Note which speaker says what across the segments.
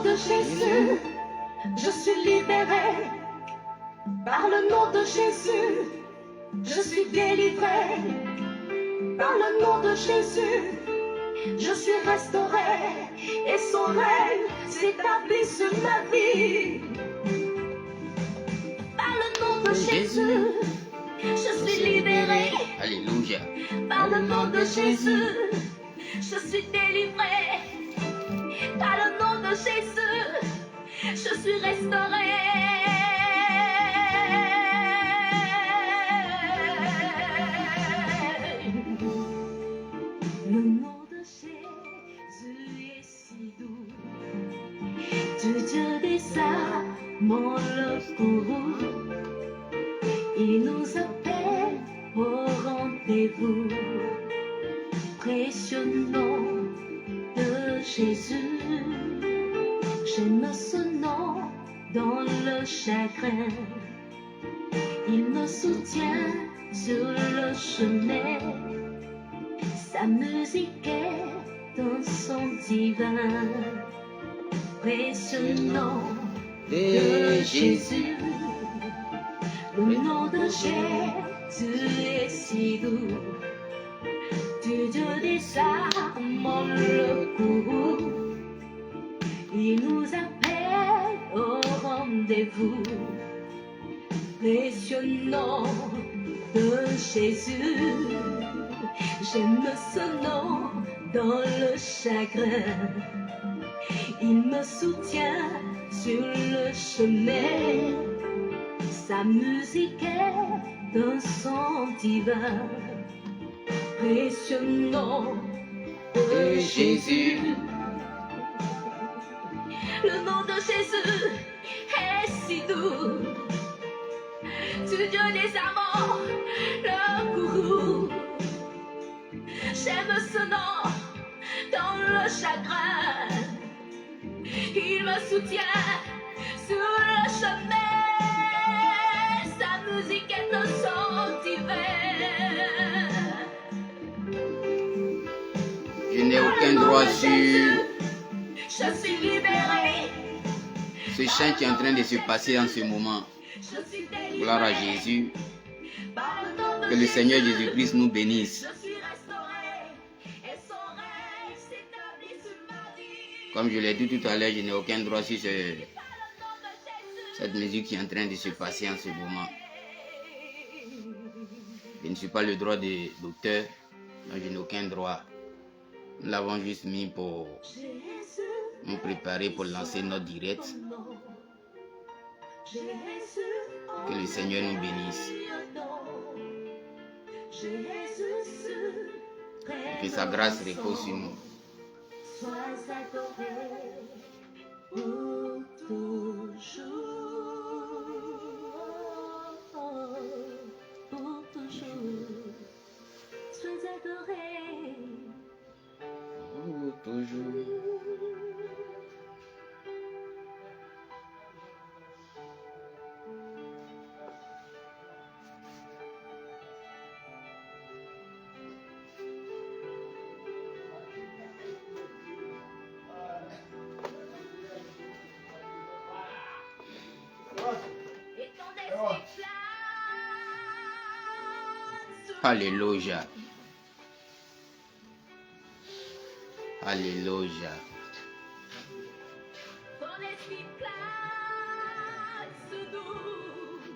Speaker 1: de Jésus, je suis libéré. Par le nom de Jésus, je suis délivré. Par le nom de Jésus, je suis restauré. Et son règne s'établit sur ma vie. Par le nom de Jésus, je suis libéré.
Speaker 2: Alléluia.
Speaker 1: Par le nom de Jésus, je suis délivré. Par le nom de Jésus, je suis restauré. Le nom de Jésus est si doux. Tu Dieu des amants le courroux. Il nous appelle au rendez-vous. Précieux nom de Jésus. J'aime ce nom dans le chagrin. Il me soutient sur le chemin. Sa musique est un son divin. Précieux nom de Jésus. Le nom de Jésus est si doux. Du Dieu des amants le courroux. Il nous appelle au rendez-vous. Précieux nom de Jésus. J'aime ce nom dans le chagrin. Il me soutient sur le chemin. Sa musique est un son divin. Précieux nom de Jésus. Le nom de Jésus est si doux. Du Dieu des amants, le courroux. J'aime ce nom dans le chagrin. Il me soutient sur le chemin. Sa musique est un son divin.
Speaker 2: Je n'ai aucun droit sur
Speaker 1: Je suis libéré.
Speaker 2: ce chant qui est en train de se passer en ce moment. Gloire à Jésus. Que le Seigneur Jésus-Christ nous bénisse. Comme je l'ai dit tout à l'heure, je n'ai aucun droit sur cette musique qui est en train de se passer en ce moment. Je ne suis pas le droit d'auteur, donc je n'ai aucun droit. Nous l'avons juste mis pour nous préparer pour lancer notre direct. Que le Seigneur nous bénisse. Que sa grâce repose sur nous.
Speaker 1: Sois adoré pour toujours. Pour toujours. Sois adoré
Speaker 2: Pour toujours. Alléluia. Alléluia.
Speaker 1: Ton esprit place sous nous.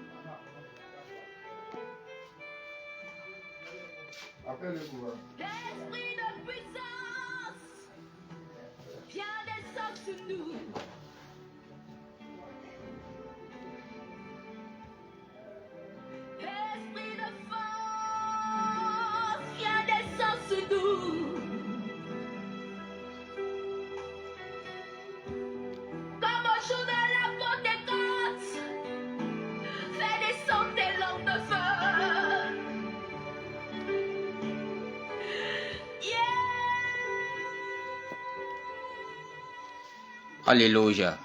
Speaker 1: L'esprit de puissance vient descendre sur nous. Esprit de force vient descendre sur nous. Comme au jour de la Pentecôte, fais descendre tes langues de feu.
Speaker 2: Alléluia.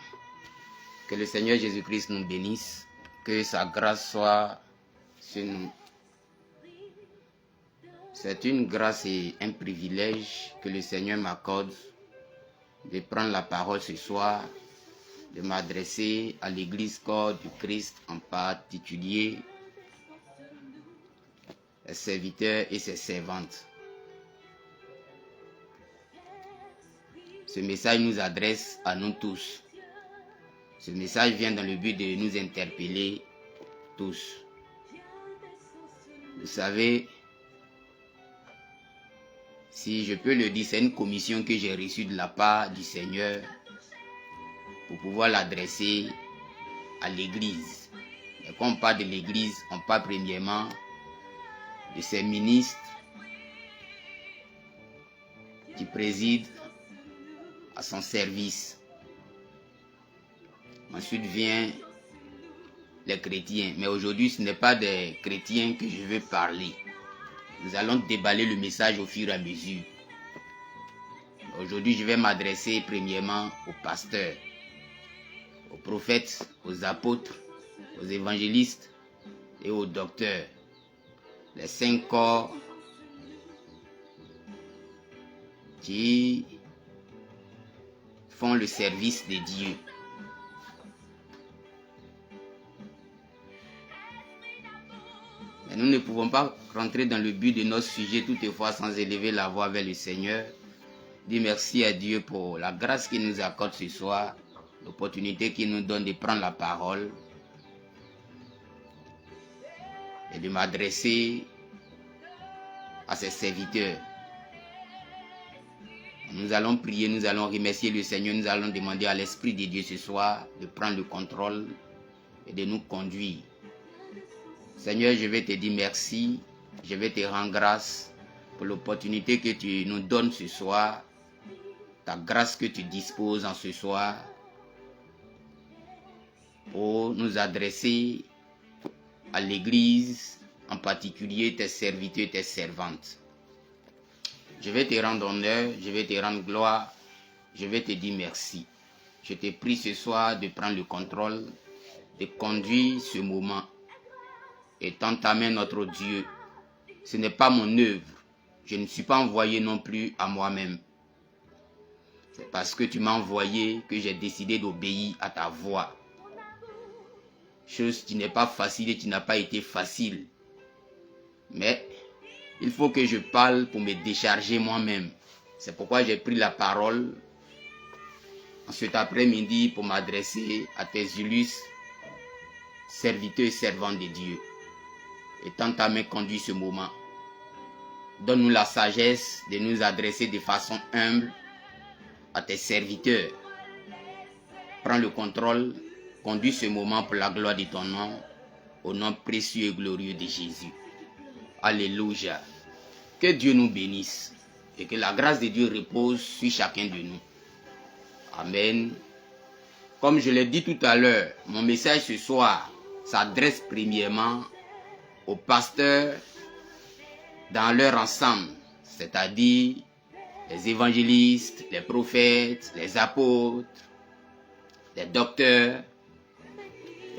Speaker 2: Que le Seigneur Jésus-Christ nous bénisse. Que sa grâce soit sur nous. C'est une grâce et un privilège que le Seigneur m'accorde de prendre la parole ce soir de m'adresser à l'Église corps du Christ, en particulier les serviteurs et ses servantes. Ce message nous adresse à nous tous. Ce message vient dans le but de nous interpeller tous. Vous savez, si je peux le dire, c'est une commission que j'ai reçue de la part du Seigneur pour pouvoir l'adresser à l'Église. Et quand on parle de l'Église, on parle premièrement de ses ministres qui président à son service. Ensuite vient les chrétiens. Mais aujourd'hui, ce n'est pas des chrétiens que je veux parler. Nous allons déballer le message au fur et à mesure. Aujourd'hui, je vais m'adresser premièrement aux pasteurs, aux prophètes, aux apôtres, aux évangélistes et aux docteurs. Les 5 corps qui font le service de Dieu. Mais nous ne pouvons pas rentrer dans le but de notre sujet toutefois sans élever la voix vers le Seigneur. Dis merci à Dieu pour la grâce qu'il nous accorde ce soir, l'opportunité qu'il nous donne de prendre la parole et de m'adresser à ses serviteurs. Nous allons prier, nous allons remercier le Seigneur, nous allons demander à l'Esprit de Dieu ce soir de prendre le contrôle et de nous conduire. Seigneur, je vais te dire merci, je vais te rendre grâce pour l'opportunité que tu nous donnes ce soir, ta grâce que tu disposes en ce soir pour nous adresser à l'Église, en particulier tes serviteurs et tes servantes. Je vais te rendre honneur, je vais te rendre gloire, je vais te dire merci. Je te prie ce soir de prendre le contrôle, de conduire ce moment. Et tends ta main, notre Dieu. Ce n'est pas mon œuvre. Je ne suis pas envoyé non plus à moi-même. C'est parce que tu m'as envoyé que j'ai décidé d'obéir à ta voix. Chose qui n'est pas facile et qui n'a pas été facile. Mais il faut que je parle pour me décharger moi-même. C'est pourquoi j'ai pris la parole en cet après-midi pour m'adresser à tes illustres serviteurs et servantes de Dieu. Et tends ta main, conduis ce moment. Donne-nous la sagesse de nous adresser de façon humble à tes serviteurs. Prends le contrôle, conduis ce moment pour la gloire de ton nom, au nom précieux et glorieux de Jésus. Alléluia. Que Dieu nous bénisse et que la grâce de Dieu repose sur chacun de nous. Amen. Comme je l'ai dit tout à l'heure, mon message ce soir s'adresse premièrement aux pasteurs dans leur ensemble, c'est-à-dire les évangélistes, les prophètes, les apôtres, les docteurs,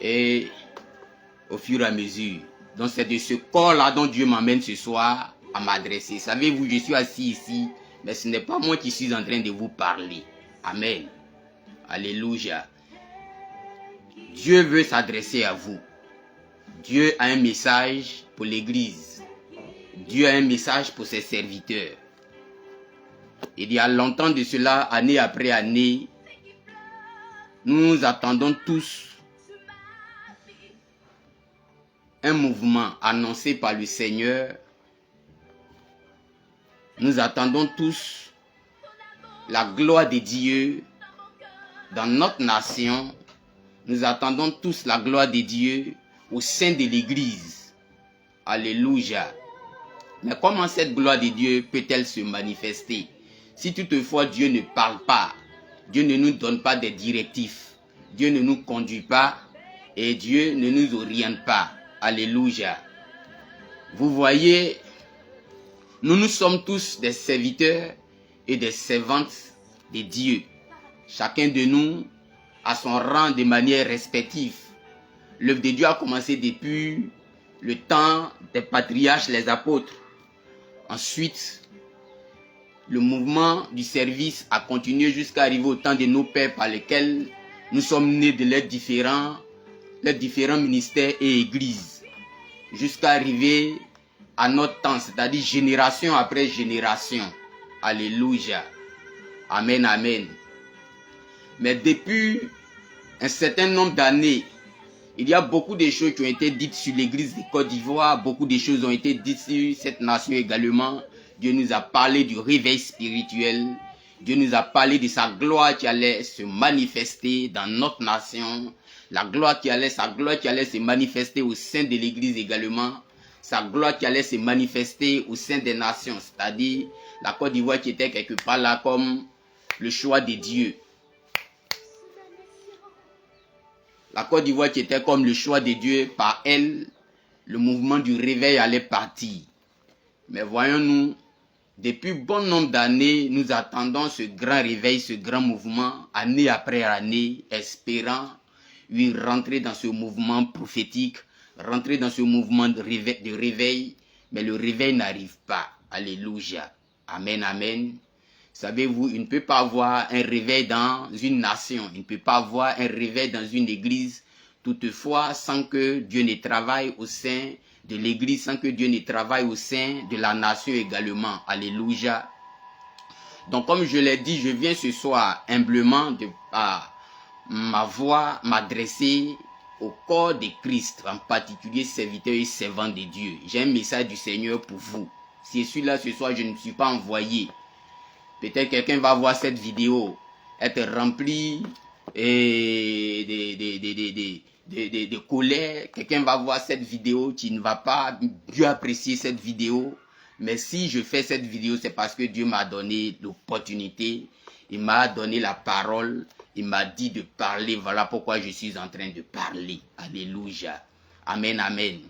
Speaker 2: et au fur et à mesure. Donc c'est de ce corps-là dont Dieu m'amène ce soir à m'adresser. Savez-vous, je suis assis ici, mais ce n'est pas moi qui suis en train de vous parler. Amen. Alléluia. Dieu veut s'adresser à vous. Dieu a un message pour l'Église. Dieu a un message pour ses serviteurs. Il y a longtemps de cela, année après année, nous attendons tous un mouvement annoncé par le Seigneur. Nous attendons tous la gloire de Dieu dans notre nation. Nous attendons tous la gloire de Dieu au sein de l'Église. Alléluia. Mais comment cette gloire de Dieu peut-elle se manifester? Si toutefois Dieu ne parle pas, Dieu ne nous donne pas des directives, Dieu ne nous conduit pas et Dieu ne nous oriente pas. Alléluia. Vous voyez, nous sommes tous des serviteurs et des servantes de Dieu. Chacun de nous a son rang de manière respective. L'œuvre de Dieu a commencé depuis le temps des patriarches, les apôtres. Ensuite, le mouvement du service a continué jusqu'à arriver au temps de nos pères par lesquels nous sommes nés de leurs différents ministères et églises, jusqu'à arriver à notre temps, c'est-à-dire génération après génération. Alléluia. Amen, amen. Mais depuis un certain nombre d'années, il y a beaucoup de choses qui ont été dites sur l'église de Côte d'Ivoire, beaucoup de choses ont été dites sur cette nation également. Dieu nous a parlé du réveil spirituel. Dieu nous a parlé de sa gloire qui allait se manifester dans notre nation. Sa gloire qui allait se manifester au sein de l'église également. Sa gloire qui allait se manifester au sein des nations. C'est-à-dire la Côte d'Ivoire qui était quelque part là comme le choix de Dieu. La Côte d'Ivoire qui était comme le choix de Dieu, par elle, le mouvement du réveil allait partir. Mais voyons-nous, depuis bon nombre d'années, nous attendons ce grand réveil, ce grand mouvement, année après année, espérant, oui, rentrer dans ce mouvement prophétique, rentrer dans ce mouvement de réveil, mais le réveil n'arrive pas. Alléluia. Amen, amen. Savez-vous, il ne peut pas avoir un réveil dans une nation, il ne peut pas avoir un réveil dans une église, toutefois, sans que Dieu ne travaille au sein de l'église, sans que Dieu ne travaille au sein de la nation également. Alléluia. Donc, comme je l'ai dit, je viens ce soir humblement par ma voix m'adresser au corps de Christ, en particulier serviteurs et servants de Dieu. J'ai un message du Seigneur pour vous. Si je suis là ce soir, je ne suis pas envoyé. Peut-être quelqu'un va voir cette vidéo, être rempli de colère. Quelqu'un va voir cette vidéo qui ne va pas bien apprécier cette vidéo. Mais si je fais cette vidéo, c'est parce que Dieu m'a donné l'opportunité. Il m'a donné la parole. Il m'a dit de parler. Voilà pourquoi je suis en train de parler. Alléluia. Amen, amen.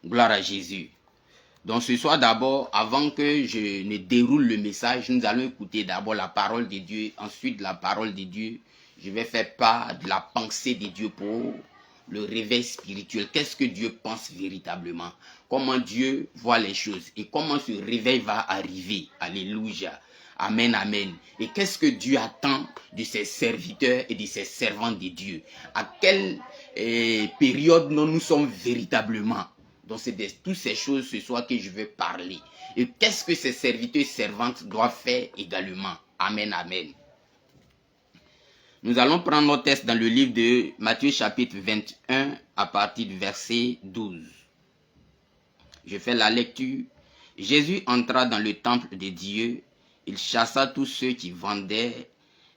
Speaker 2: Gloire à Jésus. Donc ce soir d'abord, avant que je ne déroule le message, nous allons écouter d'abord la parole de Dieu. Ensuite de la parole de Dieu, je vais faire part de la pensée de Dieu pour le réveil spirituel. Qu'est-ce que Dieu pense véritablement? Comment Dieu voit les choses? Et comment ce réveil va arriver? Alléluia. Amen, amen. Et qu'est-ce que Dieu attend de ses serviteurs et de ses servants de Dieu? À quelle période nous sommes véritablement? Donc c'est de toutes ces choses ce soir que je veux parler. Et qu'est-ce que ces serviteurs et servantes doivent faire également? Amen, amen. Nous allons prendre notre texte dans le livre de Matthieu chapitre 21 à partir du verset 12. Je fais la lecture. Jésus entra dans le temple de Dieu. Il chassa tous ceux qui vendaient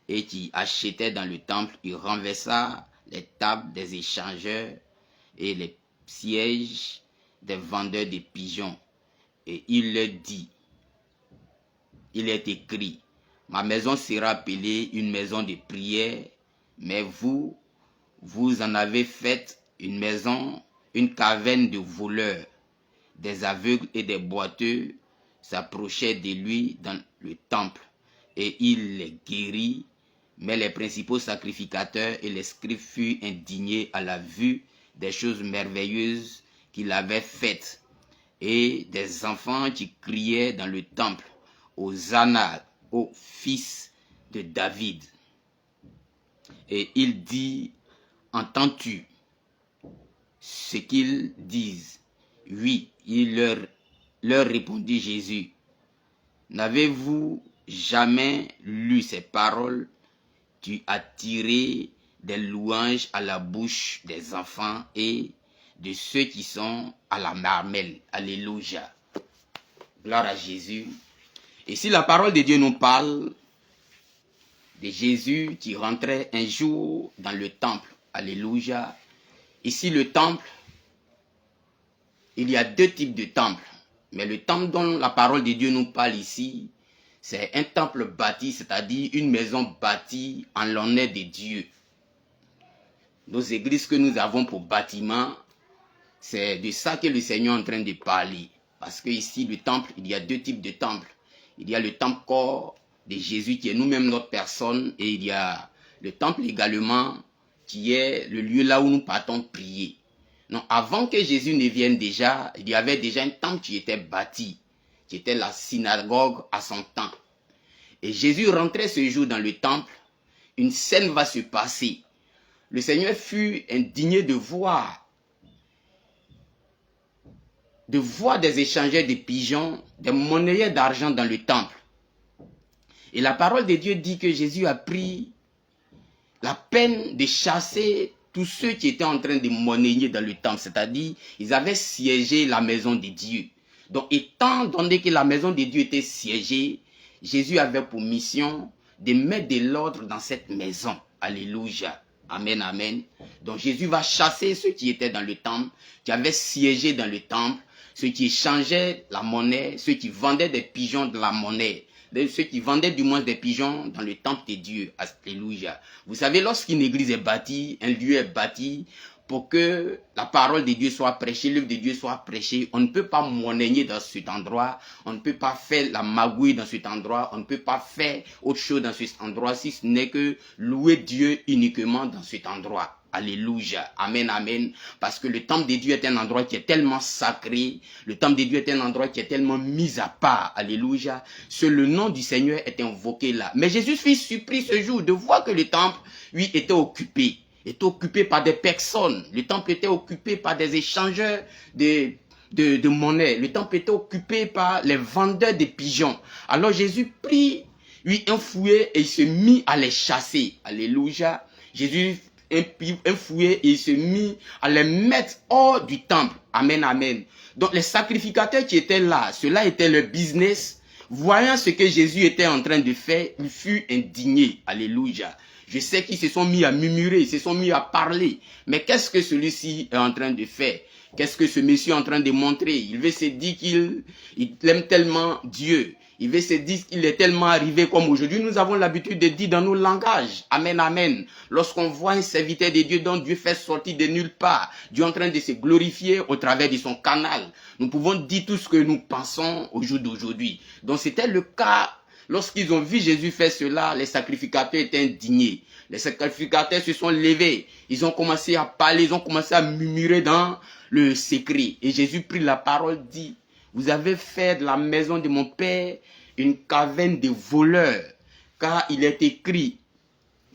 Speaker 2: et qui achetaient dans le temple. Il renversa les tables des échangeurs et les sièges des vendeurs de pigeons. Et il leur dit, il est écrit, ma maison sera appelée une maison de prière, mais vous en avez fait une maison, une caverne de voleurs. Des aveugles et des boiteux s'approchaient de lui dans le temple, et il les guérit. Mais les principaux sacrificateurs et les scribes furent indignés à la vue des choses merveilleuses qu'il avait faites, et des enfants qui criaient dans le temple, Hosanna au fils de David. Et il dit, entends-tu ce qu'ils disent? Oui, il leur répondit Jésus. N'avez-vous jamais lu ces paroles? Tu as tiré des louanges à la bouche des enfants et de ceux qui sont à la marmelle. Alléluia. Gloire à Jésus. Et si la parole de Dieu nous parle de Jésus qui rentrait un jour dans le temple. Alléluia. Ici le temple, il y a deux types de temples. Mais le temple dont la parole de Dieu nous parle ici, c'est un temple bâti, c'est-à-dire une maison bâtie en l'honneur de Dieu. Nos églises que nous avons pour bâtiment, c'est de ça que le Seigneur est en train de parler. Parce que ici, le temple, il y a deux types de temples. Il y a le temple corps de Jésus qui est nous-mêmes notre personne. Et il y a le temple également qui est le lieu là où nous partons prier. Non, avant que Jésus ne vienne déjà, il y avait déjà un temple qui était bâti, qui était la synagogue à son temps. Et Jésus rentrait ce jour dans le temple. une scène va se passer. Le Seigneur fut indigné de voir des échangeurs de pigeons, des monnayeurs d'argent dans le temple. Et la parole de Dieu dit que Jésus a pris la peine de chasser tous ceux qui étaient en train de monnayer dans le temple, c'est-à-dire ils avaient siégé la maison de Dieu. Donc étant donné que la maison de Dieu était siégée, Jésus avait pour mission de mettre de l'ordre dans cette maison. Alléluia. Amen, amen. Donc Jésus va chasser ceux qui étaient dans le temple, qui avaient siégé dans le temple, ceux qui échangeaient la monnaie, ceux qui vendaient des pigeons de la monnaie, ceux qui vendaient du moins des pigeons dans le temple de Dieu. Alléluia. Vous savez, lorsqu'une église est bâtie, un lieu est bâti, pour que la parole de Dieu soit prêchée, l'œuvre de Dieu soit prêchée, on ne peut pas monnayer dans cet endroit, on ne peut pas faire la magouille dans cet endroit, on ne peut pas faire autre chose dans cet endroit, si ce n'est que louer Dieu uniquement dans cet endroit. Alléluia. Amen, amen. Parce que le temple de Dieu est un endroit qui est tellement sacré. Le temple de Dieu est un endroit qui est tellement mis à part. Alléluia. Seul le nom du Seigneur est invoqué là. Mais Jésus fut surpris ce jour de voir que le temple, lui, était occupé par des personnes. Le temple était occupé par des échangeurs de monnaie. Le temple était occupé par les vendeurs de pigeons. Alors Jésus prit, lui, un fouet et il se mit à les chasser. Alléluia. Jésus un fouet et il se mit à les mettre hors du temple. Amen, amen. Donc les sacrificateurs qui étaient là, cela était leur business. Voyant ce que Jésus était en train de faire, il fut indigné. Alléluia. Je sais qu'ils se sont mis à murmurer, ils se sont mis à parler. Mais qu'est-ce que celui-ci est en train de faire? Qu'est-ce que ce monsieur est en train de montrer? Il veut se dire qu'il aime tellement Dieu. Il veut se dire qu'il est tellement arrivé comme aujourd'hui. Nous avons l'habitude de dire dans nos langages. Amen, amen. Lorsqu'on voit un serviteur de Dieu dont Dieu fait sortir de nulle part, Dieu est en train de se glorifier au travers de son canal. Nous pouvons dire tout ce que nous pensons au jour d'aujourd'hui. Donc c'était le cas. Lorsqu'ils ont vu Jésus faire cela, les sacrificateurs étaient indignés. Les sacrificateurs se sont levés. Ils ont commencé à parler, ils ont commencé à murmurer dans le secret. Et Jésus prit la parole, dit: vous avez fait de la maison de mon Père une caverne de voleurs. Car il est écrit: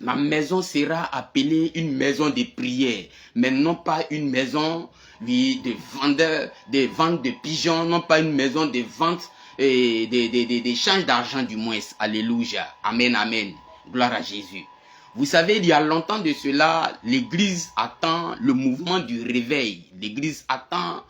Speaker 2: ma maison sera appelée une maison de prière, mais non pas une maison de vendeurs, de vente de pigeons, non pas une maison de vente et d'échange d'argent du moins. Alléluia. Amen, amen. Gloire à Jésus. Vous savez, il y a longtemps de cela, l'Église attend le mouvement du réveil. L'Église attend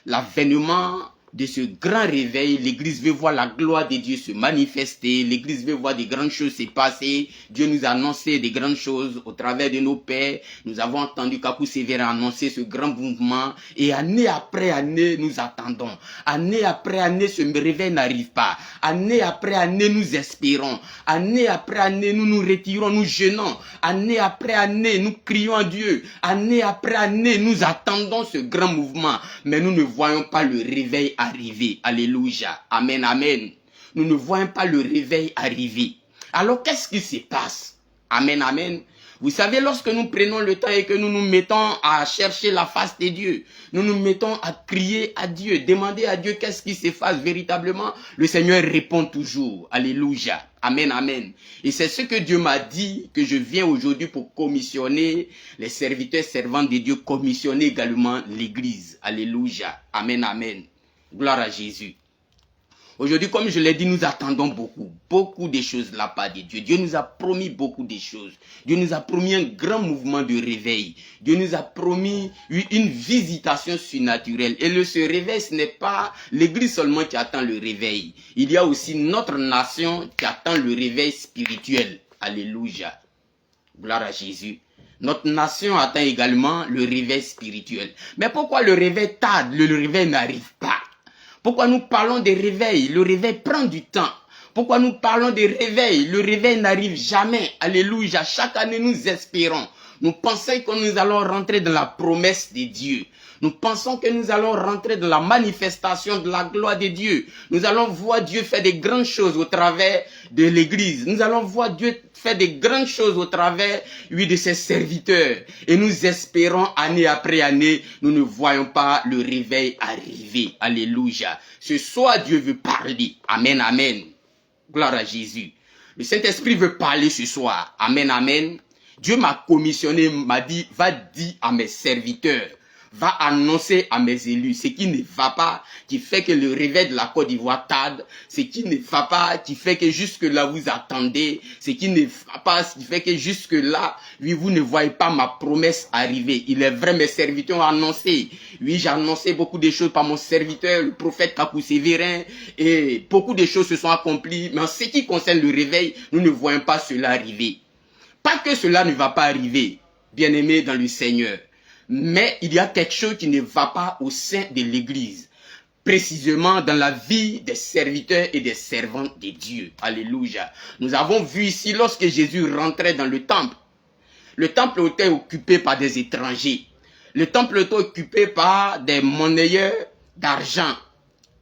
Speaker 2: l'avènement de ce grand réveil. L'Église veut voir la gloire de Dieu se manifester. L'Église veut voir des grandes choses se passer. Dieu nous a annoncé des grandes choses au travers de nos pères. Nous avons entendu Kakou Sévère annoncer ce grand mouvement. Et année après année, nous attendons. Année après année, ce réveil n'arrive pas. Année après année, nous espérons. Année après année, nous nous retirons, nous jeûnons. Année après année, nous crions à Dieu. Année après année, nous attendons ce grand mouvement. Mais nous ne voyons pas le réveil arriver. Alléluia. Amen, amen. Nous ne voyons pas le réveil arriver. Alors, qu'est-ce qui se passe? Amen, amen. Vous savez, lorsque nous prenons le temps et que nous nous mettons à chercher la face de Dieu, nous nous mettons à crier à Dieu, demander à Dieu qu'est-ce qui se passe véritablement, le Seigneur répond toujours. Alléluia. Amen, amen. Et c'est ce que Dieu m'a dit, que je viens aujourd'hui pour commissionner les serviteurs servants de Dieu, commissionner également l'Église. Alléluia. Amen, amen. Gloire à Jésus. Aujourd'hui, comme je l'ai dit, nous attendons beaucoup de choses de la part de Dieu. Dieu nous a promis beaucoup de choses. Dieu nous a promis un grand mouvement de réveil. Dieu nous a promis une visitation surnaturelle. Et ce réveil, ce n'est pas l'Église seulement qui attend le réveil. Il y a aussi notre nation qui attend le réveil spirituel. Alléluia. Gloire à Jésus. Notre nation attend également le réveil spirituel. Mais pourquoi le réveil tarde, le réveil n'arrive pas? Pourquoi nous parlons de réveil? Le réveil prend du temps. Pourquoi nous parlons de réveil? Le réveil n'arrive jamais. Alléluia. Chaque année, nous espérons. Nous pensons que nous allons rentrer dans la promesse de Dieu. Nous pensons que nous allons rentrer dans la manifestation de la gloire de Dieu. Nous allons voir Dieu faire des grandes choses au travers de l'Église. Nous allons voir Dieu faire des grandes choses au travers, de ses serviteurs. Et nous espérons année après année, nous ne voyons pas le réveil arriver. Alléluia. Ce soir, Dieu veut parler. Amen, amen. Gloire à Jésus. Le Saint-Esprit veut parler ce soir. Amen, amen. Dieu m'a commissionné, m'a dit, va dire à mes serviteurs, va annoncer à mes élus ce qui ne va pas, qui fait que le réveil de la Côte d'Ivoire tarde, ce qui ne va pas, qui fait que jusque-là vous attendez, ce qui ne va pas, ce qui fait que jusque-là, oui, vous ne voyez pas ma promesse arriver. Il est vrai, mes serviteurs ont annoncé. Oui, j'ai annoncé beaucoup de choses par mon serviteur, le prophète Kakou Sévérin, et beaucoup de choses se sont accomplies. Mais en ce qui concerne le réveil, nous ne voyons pas cela arriver. Pas que cela ne va pas arriver, bien-aimés dans le Seigneur. Mais il y a quelque chose qui ne va pas au sein de l'Église. Précisément dans la vie des serviteurs et des servants de Dieu. Alléluia. Nous avons vu ici lorsque Jésus rentrait dans le temple était occupé par des étrangers. Le temple était occupé par des monnayeurs d'argent.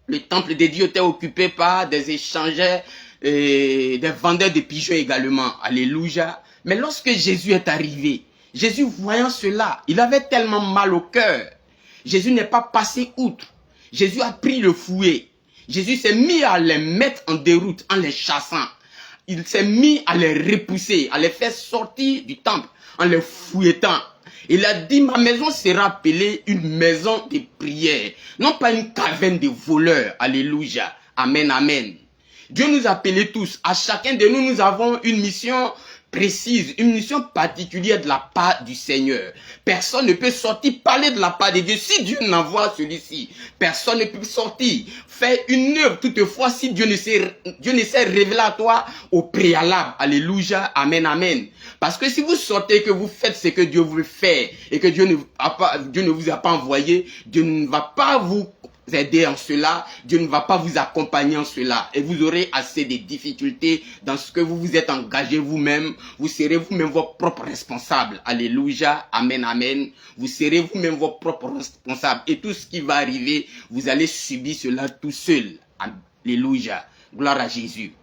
Speaker 2: Le temple de Dieu était occupé par des échangeurs et des vendeurs de pigeons également. Alléluia. Mais lorsque Jésus est arrivé, Jésus voyant cela, il avait tellement mal au cœur. Jésus n'est pas passé outre. Jésus a pris le fouet. Jésus s'est mis à les mettre en déroute en les chassant. Il s'est mis à les repousser, à les faire sortir du temple en les fouettant. Il a dit, ma maison sera appelée une maison de prière, non pas une caverne de voleurs. Alléluia. Amen, amen. Dieu nous a appelés tous. À chacun de nous, nous avons une mission précise, une mission particulière de la part du Seigneur. Personne ne peut sortir parler de la part de Dieu si Dieu n'envoie celui-ci. Personne ne peut sortir faire une œuvre toutefois si Dieu ne s'est révélé à toi au préalable. Alléluia, amen, amen. Parce que si vous sortez que vous faites ce que Dieu veut faire et que Dieu ne vous a pas envoyé, Dieu ne va pas vous aider en cela, Dieu ne va pas vous accompagner en cela et vous aurez assez de difficultés dans ce que vous vous êtes engagé vous-même. Vous serez vous-même votre propre responsable. Alléluia, amen, amen. Vous serez vous-même votre propre responsable et tout ce qui va arriver, vous allez subir cela tout seul. Alléluia, gloire à Jésus.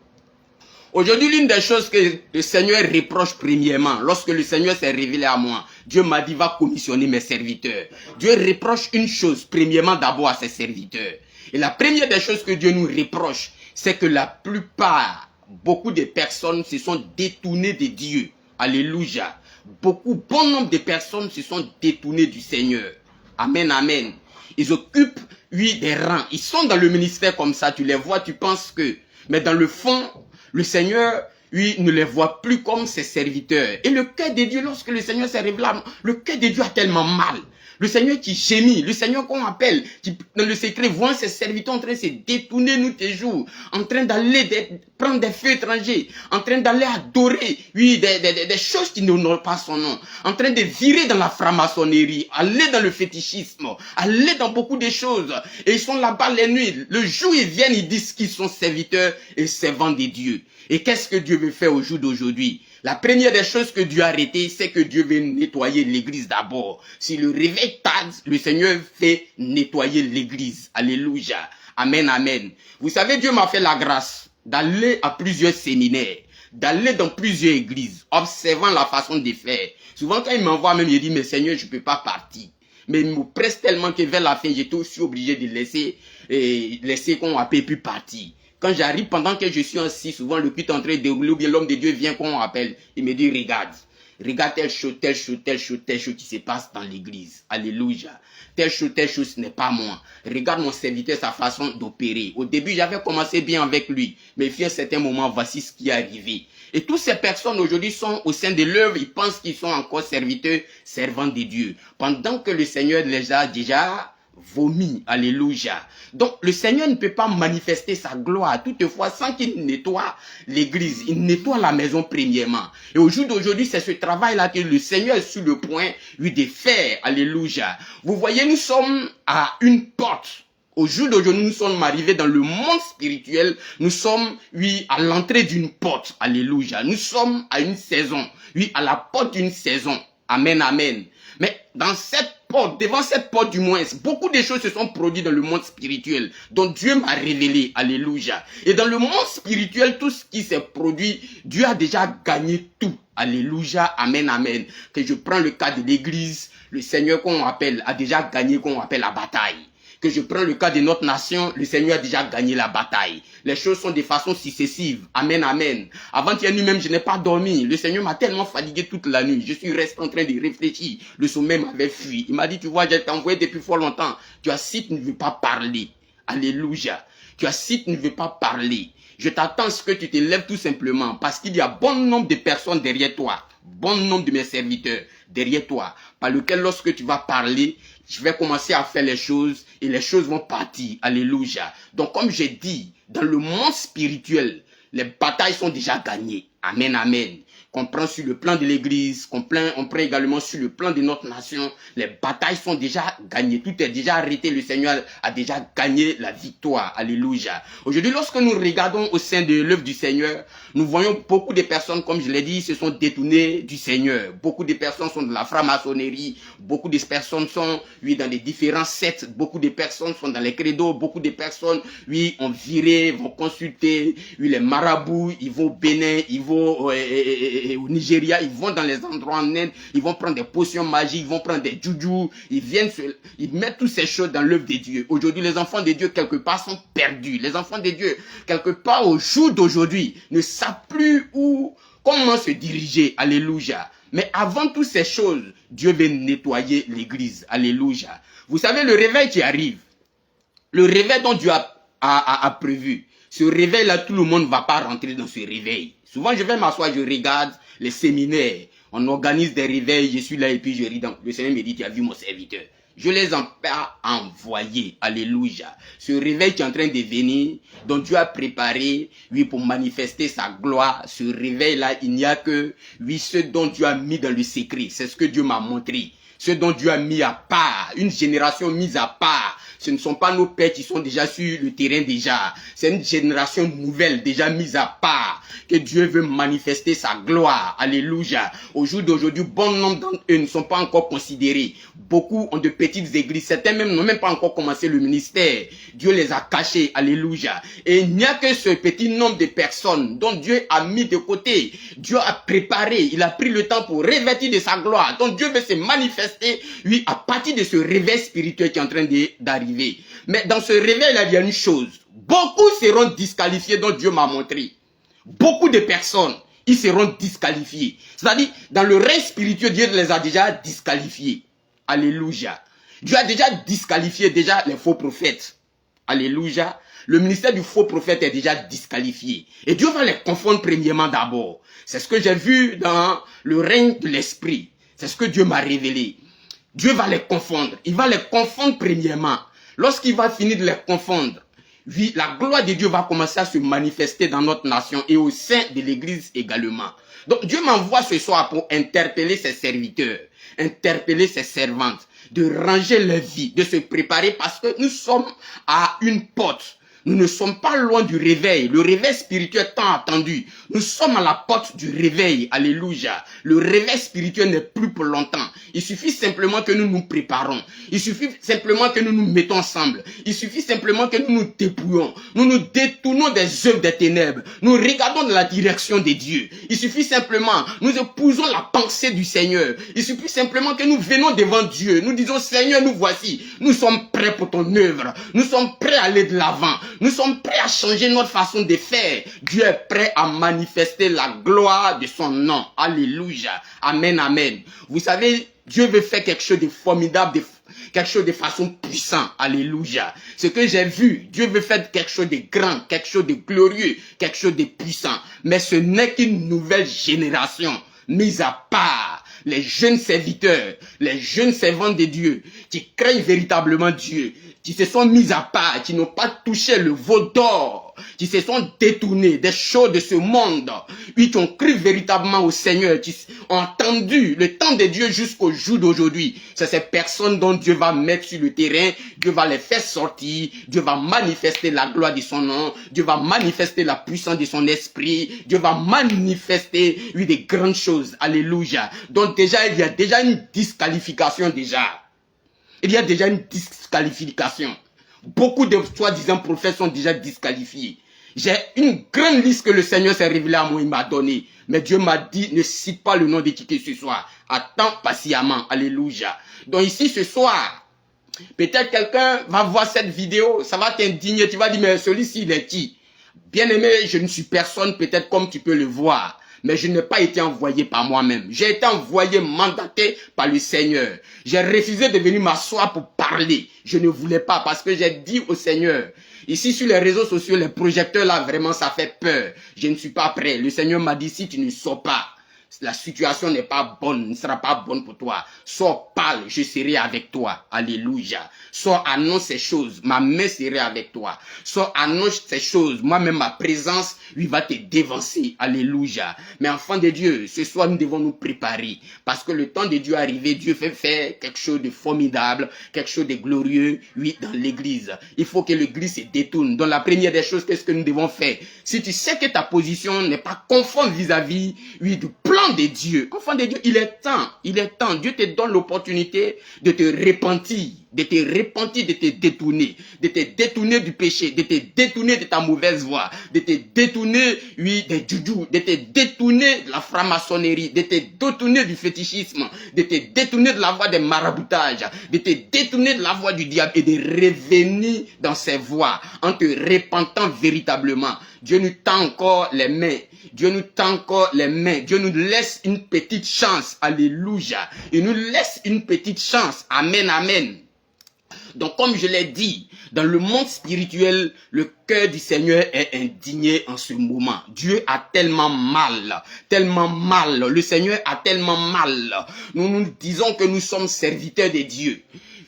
Speaker 2: Aujourd'hui, l'une des choses que le Seigneur reproche premièrement, lorsque le Seigneur s'est révélé à moi, Dieu m'a dit, va commissionner mes serviteurs. Dieu reproche une chose, premièrement d'abord à ses serviteurs. Et la première des choses que Dieu nous reproche, c'est que la plupart, beaucoup de personnes se sont détournées de Dieu. Alléluia. Bon nombre de personnes se sont détournées du Seigneur. Amen, amen. Ils occupent, oui, des rangs. Ils sont dans le ministère comme ça, tu les vois, tu penses que... Mais dans le fond, le Seigneur, lui, ne les voit plus comme ses serviteurs. Et le cœur de Dieu, lorsque le Seigneur s'est révélé, le cœur de Dieu a tellement mal. Le Seigneur qui gémit, le Seigneur qu'on appelle, qui dans le secret voit ses serviteurs en train de se détourner nous tes jours, en train d'aller prendre des feux étrangers, en train d'aller adorer, oui, des choses qui n'honorent pas son nom, en train de virer dans la franc-maçonnerie, aller dans le fétichisme, aller dans beaucoup de choses. Et ils sont là-bas les nuits. Le jour ils viennent, ils disent qu'ils sont serviteurs et servants de Dieu. Et qu'est-ce que Dieu veut faire au jour d'aujourd'hui? La première des choses que Dieu a arrêtées, c'est que Dieu veut nettoyer l'église d'abord. Si le réveil tarde, le Seigneur fait nettoyer l'église. Alléluia. Amen, amen. Vous savez, Dieu m'a fait la grâce d'aller à plusieurs séminaires, d'aller dans plusieurs églises, observant la façon de faire. Souvent, quand il m'envoie même, il dit, mais Seigneur, je ne peux pas partir. Mais il me presse tellement que vers la fin, j'étais aussi obligé de laisser qu'on appelle puis partir. Quand j'arrive, pendant que je suis assis, souvent le culte est en train de dérouler, ou bien l'homme de Dieu vient qu'on appelle. Il me dit, regarde telle chose qui se passe dans l'église. Alléluia. Telle chose, ce n'est pas moi. Regarde mon serviteur, sa façon d'opérer. Au début, j'avais commencé bien avec lui. Mais à un certain moment, voici ce qui est arrivé. Et toutes ces personnes aujourd'hui sont au sein de l'œuvre. Ils pensent qu'ils sont encore serviteurs, servants de Dieu. Pendant que le Seigneur les a déjà vomi. Alléluia. Donc le Seigneur ne peut pas manifester sa gloire toutefois sans qu'il nettoie l'église. Il nettoie la maison premièrement. Et au jour d'aujourd'hui, c'est ce travail-là que le Seigneur est sur le point de faire. Alléluia. Vous voyez, nous sommes à une porte. Au jour d'aujourd'hui, nous sommes arrivés dans le monde spirituel. Nous sommes, oui, à l'entrée d'une porte. Alléluia. Nous sommes à une saison. Oui, à la porte d'une saison. Amen, amen. Mais dans cette porte, devant cette porte du moins, beaucoup de choses se sont produites dans le monde spirituel, dont Dieu m'a révélé. Alléluia. Et dans le monde spirituel, tout ce qui s'est produit, Dieu a déjà gagné tout. Alléluia. Amen, amen. Que je prends le cas de l'église, le Seigneur qu'on appelle a déjà gagné qu'on appelle la bataille. que je prends le cas de notre nation, le Seigneur a déjà gagné la bataille. Les choses sont de façon successive. Amen, amen. Avant-hier nuit même, je n'ai pas dormi. Le Seigneur m'a tellement fatigué toute la nuit. Je suis resté en train de réfléchir. Le sommeil m'avait fui. Il m'a dit, tu vois, j'ai t'envoyé depuis fort longtemps. Tu as si tu ne veux pas parler. Alléluia. Tu as si tu ne veux pas parler. Je t'attends à ce que tu te lèves tout simplement parce qu'il y a bon nombre de personnes derrière toi. Bon nombre de mes serviteurs derrière toi, par lequel lorsque tu vas parler, je vais commencer à faire les choses et les choses vont partir. Alléluia. Donc comme j'ai dit, dans le monde spirituel, les batailles sont déjà gagnées. Amen, amen. Qu'on prend sur le plan de l'église, on prend également sur le plan de notre nation, les batailles sont déjà gagnées. Tout est déjà arrêté. Le Seigneur a déjà gagné la victoire. Alléluia. Aujourd'hui, lorsque nous regardons au sein de l'œuvre du Seigneur, nous voyons beaucoup de personnes, comme je l'ai dit, se sont détournées du Seigneur. Beaucoup de personnes sont de la franc-maçonnerie. Beaucoup de personnes sont, oui, dans les différents sectes. Beaucoup de personnes sont dans les credos. Beaucoup de personnes, oui, ont viré, vont consulter, oui, les marabouts. Ils vont au Bénin, ils vont au Nigeria, ils vont dans les endroits en Inde, ils vont prendre des potions magiques, ils vont prendre des juju, ils mettent toutes ces choses dans l'œuvre de Dieu. Aujourd'hui, les enfants de Dieu, quelque part, sont perdus. Les enfants de Dieu, quelque part, au jour d'aujourd'hui, ne savent plus comment se diriger. Alléluia. Mais avant toutes ces choses, Dieu veut nettoyer l'église. Alléluia. Vous savez, le réveil qui arrive, le réveil dont Dieu a prévu, ce réveil-là, tout le monde ne va pas rentrer dans ce réveil. Souvent, je vais m'asseoir, je regarde les séminaires. On organise des réveils, je suis là et puis je ris. Donc, le Seigneur me dit, tu as vu mon serviteur. Je les ai pas envoyés. Alléluia. Ce réveil qui est en train de venir, dont Dieu a préparé, oui, pour manifester sa gloire. Ce réveil-là, il n'y a que, oui, ce dont Dieu a mis dans le secret. C'est ce que Dieu m'a montré. Ce dont Dieu a mis à part. Une génération mise à part. Ce ne sont pas nos pères qui sont déjà sur le terrain déjà. C'est une génération nouvelle déjà mise à part. Que Dieu veut manifester sa gloire. Alléluia. Au jour d'aujourd'hui, bon nombre d'entre eux ne sont pas encore considérés. Beaucoup ont de petites églises. Certains même n'ont même pas encore commencé le ministère. Dieu les a cachés. Alléluia. Et il n'y a que ce petit nombre de personnes dont Dieu a mis de côté. Dieu a préparé. Il a pris le temps pour revêtir de sa gloire. Donc Dieu veut se manifester, oui, à partir de ce réveil spirituel qui est en train d'arriver. Mais dans ce réveil-là, il y a une chose. Beaucoup seront disqualifiés dont Dieu m'a montré. Beaucoup de personnes, ils seront disqualifiés. C'est-à-dire, dans le règne spirituel, Dieu les a déjà disqualifiés. Alléluia. Dieu a déjà disqualifié les faux prophètes. Alléluia. Le ministère du faux prophète est déjà disqualifié. Et Dieu va les confondre premièrement d'abord. C'est ce que j'ai vu dans le règne de l'esprit. C'est ce que Dieu m'a révélé. Dieu va les confondre. Il va les confondre premièrement. Lorsqu'il va finir de les confondre, oui, la gloire de Dieu va commencer à se manifester dans notre nation et au sein de l'église également. Donc Dieu m'envoie ce soir pour interpeller ses serviteurs, interpeller ses servantes, de ranger leur vie, de se préparer parce que nous sommes à une porte. Nous ne sommes pas loin du réveil. Le réveil spirituel tant attendu. Nous sommes à la porte du réveil. Alléluia. Le réveil spirituel n'est plus pour longtemps. Il suffit simplement que nous nous préparons. Il suffit simplement que nous nous mettons ensemble. Il suffit simplement que nous nous dépouillons. Nous nous détournons des œuvres des ténèbres. Nous regardons dans la direction de Dieu. Il suffit simplement, nous épousons la pensée du Seigneur. Il suffit simplement que nous venons devant Dieu. Nous disons, Seigneur, nous voici. Nous sommes prêts pour ton œuvre. Nous sommes prêts à aller de l'avant. Nous sommes prêts à changer notre façon de faire. Dieu est prêt à manifester la gloire de son nom. Alléluia. Amen, amen. Vous savez, Dieu veut faire quelque chose de formidable, quelque chose de façon puissante. Alléluia. Ce que j'ai vu, Dieu veut faire quelque chose de grand, quelque chose de glorieux, quelque chose de puissant. Mais ce n'est qu'une nouvelle génération mise à part. Les jeunes serviteurs, les jeunes servants de Dieu, qui craignent véritablement Dieu, qui se sont mis à part, qui n'ont pas touché le veau d'or, qui se sont détournés des choses de ce monde, puis qui ont cru véritablement au Seigneur, qui ont entendu le temps de Dieu jusqu'au jour d'aujourd'hui. C'est ces personnes dont Dieu va mettre sur le terrain, Dieu va les faire sortir, Dieu va manifester la gloire de son nom, Dieu va manifester la puissance de son esprit, Dieu va manifester, oui, des grandes choses. Alléluia. Donc déjà, il y a déjà une disqualification déjà. Il y a déjà une disqualification. Beaucoup de soi-disant prophètes sont déjà disqualifiés. J'ai une grande liste que le Seigneur s'est révélé à moi, il m'a donné. Mais Dieu m'a dit, ne cite pas le nom de qui que ce soit. Attends patiemment. Alléluia. Donc ici, ce soir, Peut-être quelqu'un va voir cette vidéo, ça va t'indigner, tu vas dire, mais celui-ci, il est qui? Bien-aimé, je ne suis personne, peut-être comme tu peux le voir. Mais je n'ai pas été envoyé par moi-même. J'ai été envoyé, mandaté par le Seigneur. J'ai refusé de venir m'asseoir pour parler. Je ne voulais pas parce que j'ai dit au Seigneur, ici sur les réseaux sociaux, les projecteurs là, vraiment ça fait peur. Je ne suis pas prêt. Le Seigneur m'a dit, si tu ne sors pas, la situation n'est pas bonne, ne sera pas bonne pour toi. Sors, parle, je serai avec toi. Alléluia. Sors, annonce ces choses, ma main serait avec toi. Sors, annonce ces choses, moi-même ma présence, lui va te dévancer. Alléluia. Mais enfant de Dieu, ce soir nous devons nous préparer. Parce que le temps de Dieu est arrivé, Dieu fait faire quelque chose de formidable, quelque chose de glorieux, oui, dans l'église. Il faut que l'église se détourne. Donc la première des choses, qu'est-ce que nous devons faire? Si tu sais que ta position n'est pas conforme vis-à-vis, oui, du plan de Dieu, enfant de Dieu, il est temps, Dieu te donne l'opportunité de te repentir, de te détourner du péché, de te détourner de ta mauvaise voie, de te détourner, oui, des juju, de te détourner de la franc-maçonnerie, de te détourner du fétichisme, de te détourner de la voie des maraboutages, de te détourner de la voie du diable et de revenir dans ses voies en te repentant véritablement. Dieu nous tend encore les mains. Dieu nous tend encore les mains. Dieu nous laisse une petite chance. Alléluia. Il nous laisse une petite chance. Amen, amen. Donc, comme je l'ai dit, dans le monde spirituel, le cœur du Seigneur est indigné en ce moment. Dieu a tellement mal, tellement mal. Le Seigneur a tellement mal. Nous nous disons que nous sommes serviteurs de Dieu.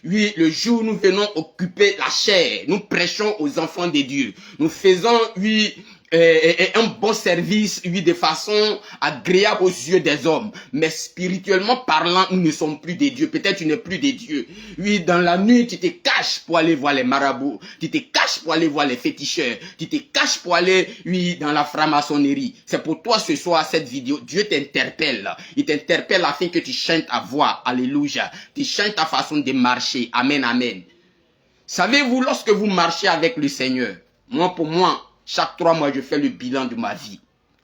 Speaker 2: Oui, le jour où nous venons occuper la chair, nous prêchons aux enfants de Dieu. Nous faisons, oui, un bon service, oui, de façon agréable aux yeux des hommes. Mais spirituellement parlant, nous ne sommes plus des dieux. Peut-être tu n'es plus des dieux. Oui, dans la nuit, tu te caches pour aller voir les marabouts. Tu te caches pour aller voir les féticheurs. Tu te caches pour aller, oui, dans la franc-maçonnerie. C'est pour toi ce soir, cette vidéo. Dieu t'interpelle. Il t'interpelle afin que tu chantes ta voix. Alléluia. Tu chantes ta façon de marcher. Amen, amen. Savez-vous, lorsque vous marchez avec le Seigneur, pour moi, chaque 3 mois, je fais le bilan de ma vie.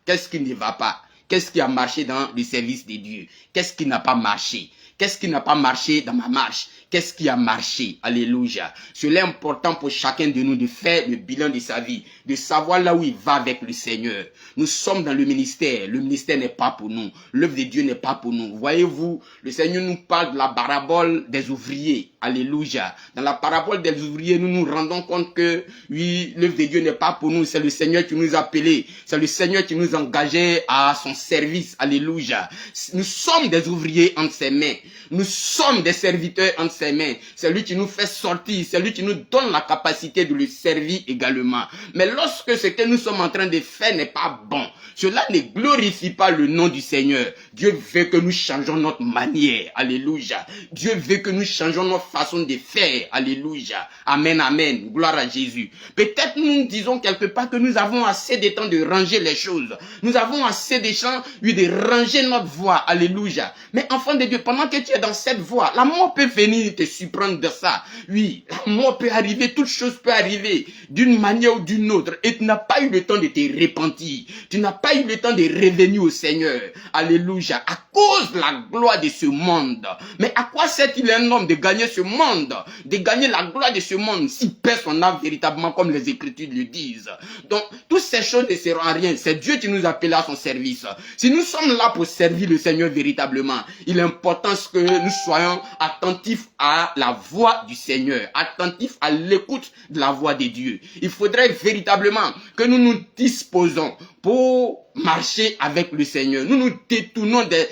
Speaker 2: Qu'est-ce qui ne va pas? Qu'est-ce qui a marché dans le service de Dieu? Qu'est-ce qui n'a pas marché? Qu'est-ce qui n'a pas marché dans ma marche? Qu'est-ce qui a marché? Alléluia. Cela est important pour chacun de nous de faire le bilan de sa vie, de savoir là où il va avec le Seigneur. Nous sommes dans le ministère. Le ministère n'est pas pour nous. L'œuvre de Dieu n'est pas pour nous. Voyez-vous, le Seigneur nous parle de la parabole des ouvriers. Alléluia. Dans la parabole des ouvriers, nous nous rendons compte que, oui, l'œuvre de Dieu n'est pas pour nous. C'est le Seigneur qui nous a appelés. C'est le Seigneur qui nous a engagés à son service. Alléluia. Nous sommes des ouvriers entre ses mains. Nous sommes des serviteurs entre ses mains. C'est lui qui nous fait sortir. C'est lui qui nous donne la capacité de le servir également. Mais lorsque ce que nous sommes en train de faire n'est pas bon, cela ne glorifie pas le nom du Seigneur. Dieu veut que nous changeons notre manière. Alléluia. Dieu veut que nous changeons notre façon de faire. Alléluia. Amen, amen. Gloire à Jésus. Peut-être nous disons quelque part que nous avons assez de temps de ranger les choses. Nous avons assez de temps, oui, de ranger notre voie. Alléluia. Mais enfant de Dieu, pendant que tu es dans cette voie, la mort peut venir te surprendre de ça. Oui, la mort peut arriver, toute chose peut arriver d'une manière ou d'une autre. Et tu n'as pas eu le temps de te repentir. Tu n'as pas eu le temps de revenir au Seigneur. Alléluia. À cause de la gloire de ce monde. Mais à quoi sert-il un homme de gagner ce monde? De gagner la gloire de ce monde s'il perd son âme véritablement comme les Écritures le disent. Donc, toutes ces choses ne seront à rien. C'est Dieu qui nous appelle à son service. Si nous sommes là pour servir le Seigneur véritablement, il est important que nous soyons attentifs à la voix du Seigneur, attentifs à l'écoute de la voix de Dieu. Il faudrait véritablement que nous nous disposons pour marcher avec le Seigneur. Nous nous détournons des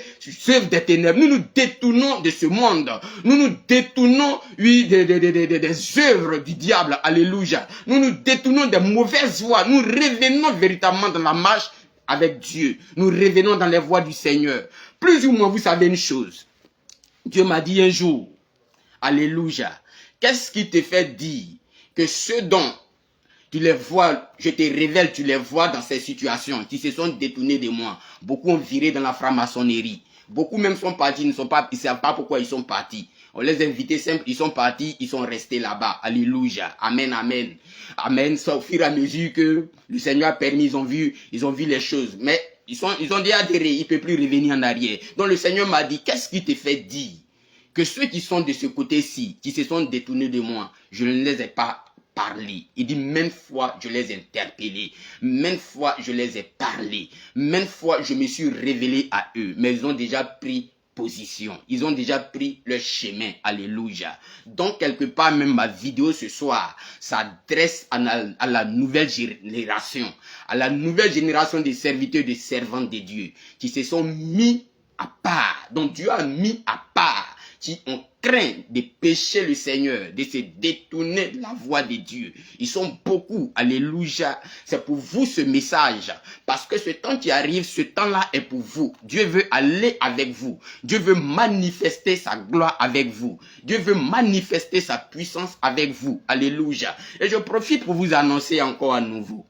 Speaker 2: œuvres des ténèbres. Nous nous détournons de ce monde. Nous nous détournons, oui, des œuvres du diable. Alléluia. Nous nous détournons des mauvaises voies. Nous revenons véritablement dans la marche avec Dieu. Nous revenons dans les voies du Seigneur. Plus ou moins, vous savez une chose. Dieu m'a dit un jour, alléluia, qu'est-ce qui te fait dire que ceux dont tu les vois, je te révèle, tu les vois dans ces situations, qui se sont détournés de moi. Beaucoup ont viré dans la franc-maçonnerie. Beaucoup même sont partis, ils ne savent pas pourquoi ils sont partis. On les a invités simples, ils sont partis, ils sont restés là-bas. Alléluia. Amen, amen. Amen. C'est au fur et à mesure que le Seigneur a permis, ils ont vu les choses. Mais ils ont déjà adhéré, ils ne peuvent plus revenir en arrière. Donc le Seigneur m'a dit, qu'est-ce qui te fait dire que ceux qui sont de ce côté-ci, qui se sont détournés de moi, je ne les ai pas parlé. Il dit, maintes fois, je les ai interpellés. Maintes fois, je les ai parlé. Maintes fois, je me suis révélé à eux. Mais ils ont déjà pris position. Ils ont déjà pris leur chemin. Alléluia. Donc, quelque part, même ma vidéo ce soir s'adresse à la nouvelle génération. À la nouvelle génération des serviteurs et des servantes de Dieu qui se sont mis à part. Donc, Dieu a mis à part, qui ont craint de pécher le Seigneur, de se détourner de la voie de Dieu. Ils sont beaucoup, alléluia. C'est pour vous ce message, parce que ce temps qui arrive, ce temps-là est pour vous. Dieu veut aller avec vous. Dieu veut manifester sa gloire avec vous. Dieu veut manifester sa puissance avec vous, alléluia. Et je profite pour vous annoncer encore à nouveau.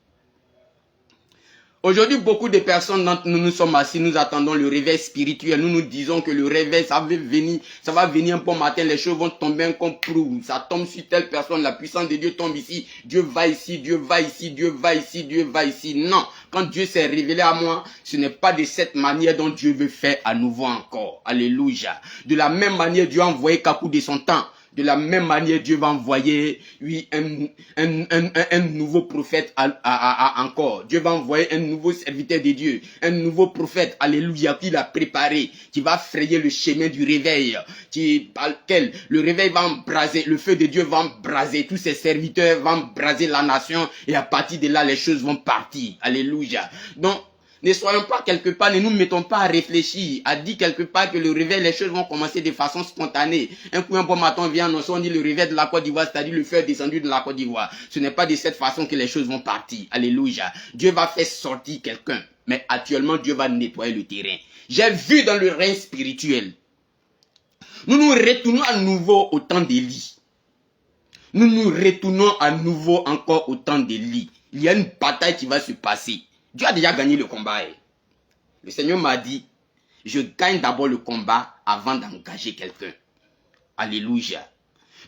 Speaker 2: Aujourd'hui, beaucoup de personnes, nous sommes assis, nous attendons le réveil spirituel. Nous nous disons que le réveil, ça va venir un bon matin, les choses vont tomber un complot. Ça tombe sur telle personne, la puissance de Dieu tombe ici. Dieu va ici, Dieu va ici, Dieu va ici, Dieu va ici. Non, quand Dieu s'est révélé à moi, ce n'est pas de cette manière dont Dieu veut faire à nouveau encore. Alléluia. De la même manière, Dieu a envoyé Kakou de son temps. De la même manière, Dieu va envoyer, oui, un nouveau prophète encore. Dieu va envoyer un nouveau serviteur de Dieu, un nouveau prophète, alléluia, qu'il a préparé, qui va frayer le chemin du réveil, par lequel le réveil va embraser, le feu de Dieu va embraser, tous ses serviteurs vont embraser la nation, et à partir de là, les choses vont partir. Alléluia. Donc, ne soyons pas quelque part, ne nous mettons pas à réfléchir, à dire quelque part que le réveil, les choses vont commencer de façon spontanée. Un coup, un bon matin vient annoncer, on dit le réveil de la Côte d'Ivoire, c'est-à-dire le feu est descendu de la Côte d'Ivoire. Ce n'est pas de cette façon que les choses vont partir. Alléluia. Dieu va faire sortir quelqu'un, mais actuellement, Dieu va nettoyer le terrain. J'ai vu dans le règne spirituel. Nous nous retournons à nouveau au temps d'Élie. Nous nous retournons à nouveau encore au temps d'Élie. Il y a une bataille qui va se passer. Dieu a déjà gagné le combat. Le Seigneur m'a dit, je gagne d'abord le combat avant d'engager quelqu'un. Alléluia.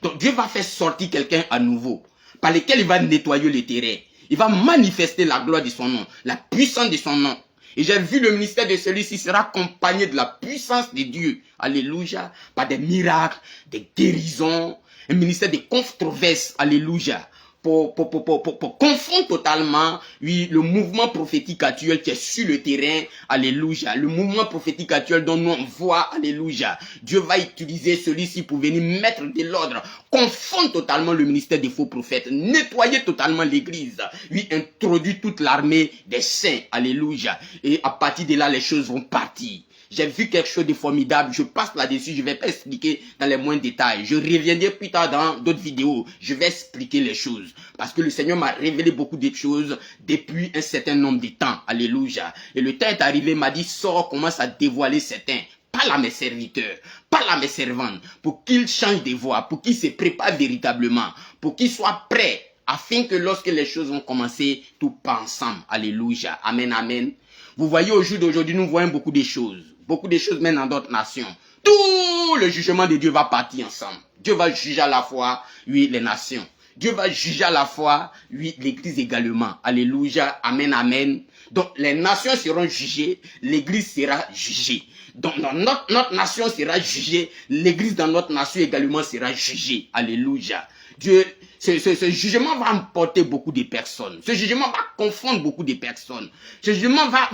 Speaker 2: Donc Dieu va faire sortir quelqu'un à nouveau, par lequel il va nettoyer le terrain. Il va manifester la gloire de son nom, la puissance de son nom. Et j'ai vu le ministère de celui-ci sera accompagné de la puissance de Dieu. Alléluia. Par des miracles, des guérisons, un ministère de controverses. Alléluia. Pour confondre totalement, oui, le mouvement prophétique actuel qui est sur le terrain, alléluia, le mouvement prophétique actuel dont nous on voit, alléluia, Dieu va utiliser celui-ci pour venir mettre de l'ordre, confondre totalement le ministère des faux prophètes, nettoyer totalement l'église, oui, introduire toute l'armée des saints, alléluia, et à partir de là, les choses vont partir. J'ai vu quelque chose de formidable, je passe là-dessus, je ne vais pas expliquer dans les moindres détails. Je reviendrai plus tard dans d'autres vidéos, je vais expliquer les choses. Parce que le Seigneur m'a révélé beaucoup de choses depuis un certain nombre de temps. Alléluia. Et le temps est arrivé, m'a dit, sors, commence à dévoiler certains. Parle à mes serviteurs, parle à mes servantes, pour qu'ils changent de voie, pour qu'ils se préparent véritablement, pour qu'ils soient prêts, afin que lorsque les choses vont commencer, tout part ensemble. Alléluia. Amen, amen. Vous voyez, au jour d'aujourd'hui, nous voyons beaucoup de choses. Beaucoup de choses même dans d'autres nations. Tout le jugement de Dieu va partir ensemble. Dieu va juger à la fois, oui, les nations. Dieu va juger à la fois, oui, l'église également. Alléluia, amen, amen. Donc, les nations seront jugées, l'église sera jugée. Donc, notre nation sera jugée, l'église dans notre nation également sera jugée. Alléluia. Dieu, ce jugement va emporter beaucoup de personnes. Ce jugement va confondre beaucoup de personnes. Ce jugement va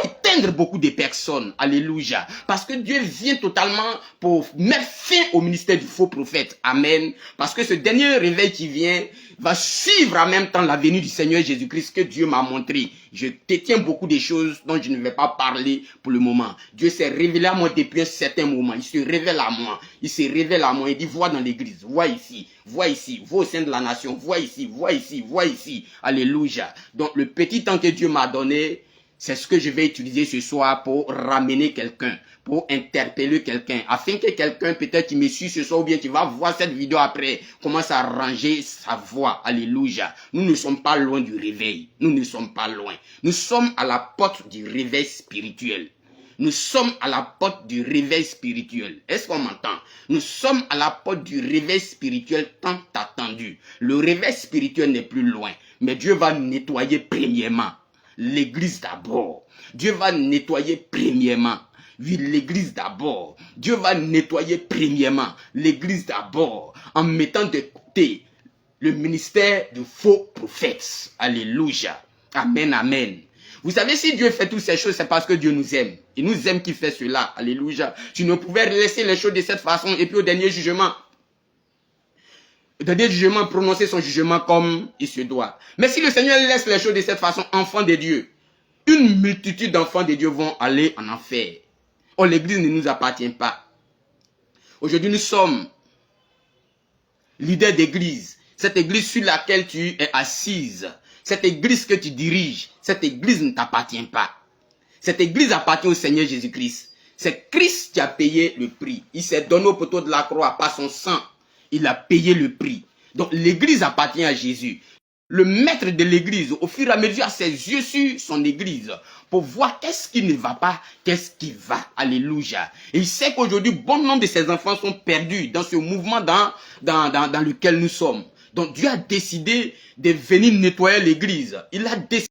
Speaker 2: éteindre beaucoup de personnes. Alléluia. Parce que Dieu vient totalement pour mettre fin au ministère du faux prophète. Amen. Parce que ce dernier réveil qui vient va suivre en même temps la venue du Seigneur Jésus-Christ que Dieu m'a montré. Je détiens beaucoup de choses dont je ne vais pas parler pour le moment. Dieu s'est révélé à moi depuis un certain moment. Il se révèle à moi. Il se révèle à moi. Il dit, vois dans l'église, vois ici, vois au sein de la nation, vois ici, vois ici, vois ici. Alléluia. Donc le petit temps que Dieu m'a donné, c'est ce que je vais utiliser ce soir pour ramener quelqu'un, pour interpeller quelqu'un, afin que quelqu'un peut-être qui me suit ce soir ou bien qui va voir cette vidéo après, commence à ranger sa voix. Alléluia. Nous ne sommes pas loin du réveil. Nous ne sommes pas loin. Nous sommes à la porte du réveil spirituel. Nous sommes à la porte du réveil spirituel. Est-ce qu'on m'entend? Nous sommes à la porte du réveil spirituel tant attendu. Le réveil spirituel n'est plus loin. Mais Dieu va nettoyer premièrement l'église d'abord. Dieu va nettoyer premièrement, Oui, l'église d'abord. Dieu va nettoyer premièrement l'église d'abord en mettant de côté le ministère de faux prophètes. Alléluia. Amen, amen. Vous savez, si Dieu fait toutes ces choses, c'est parce que Dieu nous aime. Il nous aime qui fait cela. Alléluia. Tu ne pouvais laisser les choses de cette façon et puis au dernier jugement, prononcer son jugement comme il se doit. Mais si le Seigneur laisse les choses de cette façon, enfants de Dieu, une multitude d'enfants de Dieu vont aller en enfer. Oh, l'église ne nous appartient pas. Aujourd'hui, nous sommes leaders d'église. Cette église sur laquelle tu es assise, cette église que tu diriges, cette église ne t'appartient pas. Cette église appartient au Seigneur Jésus-Christ. C'est Christ qui a payé le prix. Il s'est donné au poteau de la croix par son sang. Il a payé le prix. Donc l'église appartient à Jésus. Le maître de l'église, au fur et à mesure, a ses yeux sur son église pour voir qu'est-ce qui ne va pas, qu'est-ce qui va. Alléluia. Et il sait qu'aujourd'hui, bon nombre de ses enfants sont perdus dans ce mouvement dans lequel nous sommes. Donc Dieu a décidé de venir nettoyer l'église. Il a décidé